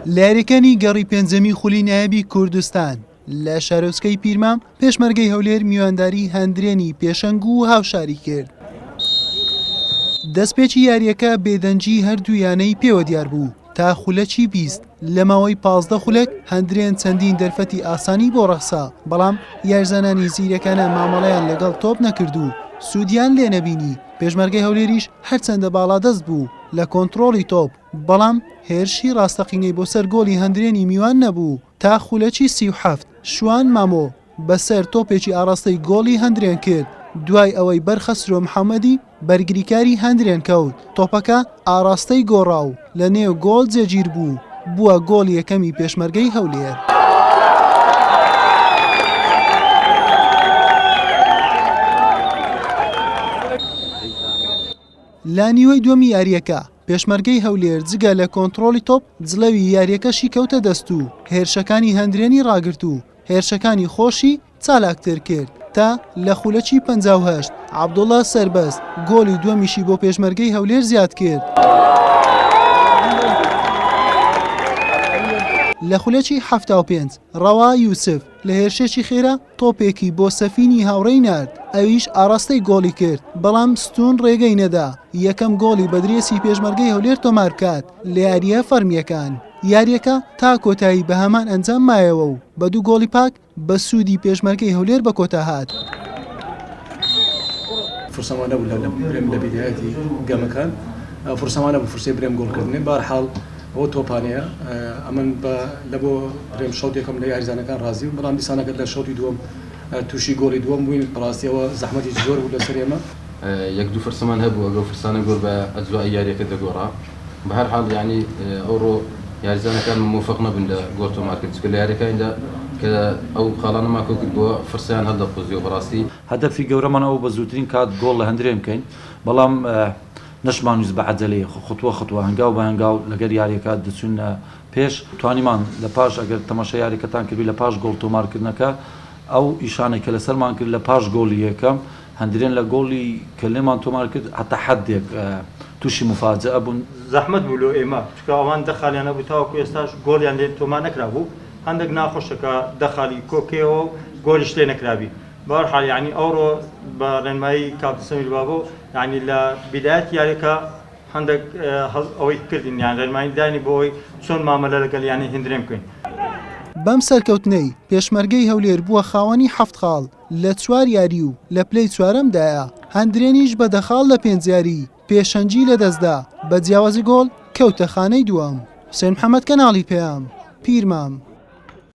لە یاریەکانی گەڕی پێنجەمی خولی نایەبی کوردستان لە شارۆچکەی پیرمام پێشمەرگەی هەولێر میوانداری هەندرێنی پێشەنگ و هاوشاری کرد. دەستپێکی یاریەکە بێدەنجی هەردوویانەی پێوە دیار بوو تا خولەکی 20 لە ماوەی 15 خولێک هەندرێن چەندین دەرفەتی ئاسانی بۆ ڕەخسا، بەڵام یارزانانی زیرەکانە مامەڵەیان لەگەڵ تۆپ نەکرد و سوودیان لێ نەبینی. پێشمەرگەی هەولێریش هەرچەندە باڵادەست بوو لە کۆنتڕۆڵی تۆپ، بەڵام هێرشی ڕاستەقینەی بۆ سەر گۆڵی هەندرێنی میوان نەبوو تا خولەکی 37 شوان مامۆ بەسەر تۆپێکی ئاراستەی گۆڵی هەندرێن کرد. دوای ئەوەی بەرخەسرۆ محەممەدی بەرگریکاری هەندرێن کەوت، تۆپەکە ئاراستەی گۆڕاو لە نێو گۆڵ جێگیر بوو، بووە گۆڵ یەکەمی پێشمەرگەی هەولێر. لە نیوەی دووەمی یاریەکە پێشمەرگەی هەولێر جگە لە کۆنتڕۆڵی تۆپ جلەوی یاریەکەشی کەوتە دەست و هێرشەکانی هەندرێنی ڕاگرت و هێرشەکانی خۆشی چالاکتر کرد تا لە خولەکی 58 عەبدوڵڵا سەربەست گۆڵی دووەمیشی بۆ پێشمەرگەی هەولێر زیاد کرد. لە خولەکی 75 ڕەوا یوسف لە هێرشێکی خێرا تۆپێکی بۆ سەفینی هاوڕێی نارد، ئەویش ئاراستەی گۆڵی کرد، بەڵام ستون ڕێگەی نەدا یەکەم گۆڵی بەدرێسی پێشمەرگەی هەولێر تۆمار بکات لە یاریە فەرمیەکان. یاریەکە تا کۆتایی بە هەمان ئەنجام مایەوە و بە دوو گۆڵی پاک بە سوودی پێشمەرگەی هەولێر بە کۆتا هات. فرسەمانە بوو لە برێم لە بیدایەتی گەمەکان، فرسەمانە بوو فرسەی برێم گۆڵکردنێ. بەرحاڵ ئەوە تۆپانەیە، ئەمن لە بۆ برێم شەوت یەکەم لە یاریزانەکان ڕازی و بەڵام دیسانەکەت لە شەوتی دووەم تووشی گۆڵی دووەم بووین. بەڕاستیەوە زەحمەتی زۆر بوو لەسەر ئێمە. یەک دوو فرسەمان هەبوو، ئەگەر فرسانە گۆڵ بە ئەجزای یاریەکە دەگۆڕا. بەهەرحاڵ یعنی ئەوڕۆ یاریزانەکان موفق نەبوون لە گۆڵ تۆمارکردن، چونکە لە یاریەکاندا کە ئەو خاڵانە ماکۆ کرد بۆ فرسیان هەڵدەقۆزیەوە. بەڕاستی هەدەفی گەورەمان ئەو بە زووترین کات گۆڵ لە هەندرێن بکەین، بەڵام نەشمانویست بە عەجەلەیە خطوە خطوە هەنگاو بە هەنگاو لەگەر یاریەکە دەچون پێش. توانیمان لە پاش ئەگەر تەماشا یاریەکەتان کردی لە پاش گۆڵ تۆمارکردنەکە ئەو ئیشانێک کە لەسەرمان کرد لە پاش گۆڵی یەکەم هەندرێن لە گۆڵی کە لێمان تۆمار کرد هەتا حەدێک تووشی مفاجئە بوون. زەحمەت بوو لۆ ئێمە، چونکە ئەوان دەخالیان نەبوو تاوەکو ئێستاش گۆڵیان لێ تۆمار نەکرا بوو. هەندێک ناخۆشەکە دەخالی کۆکێەوە و گۆڵیش لێ نەکرابی. بەهەرحاڵ یعنی ئەوڕۆ بە ڕێنمایی کاپتن سەمیل بابۆ یعنی لە بیدایەت یاریەکە هەندێک ئەوەی کردین، یان ڕێنمایی دانی بۆ ئەوەی چۆن مامەلە لەگەڵ یانی هەندرێن بکەین. بەم سەرکەوتنەی پێشمەرگەی هەولێر بووە خاوەنی 7 خاڵ لە 4 یاری و لە پلەی چوارەمدایە. هەندرێنیش بە دەخاڵ لە 5 یاری پێشەنجی لەدەستدا بە جیاوازی گۆڵ کەوتە خانەی دووەم. حوسێن محەممەد، کەناڵی پێام، پیرمام.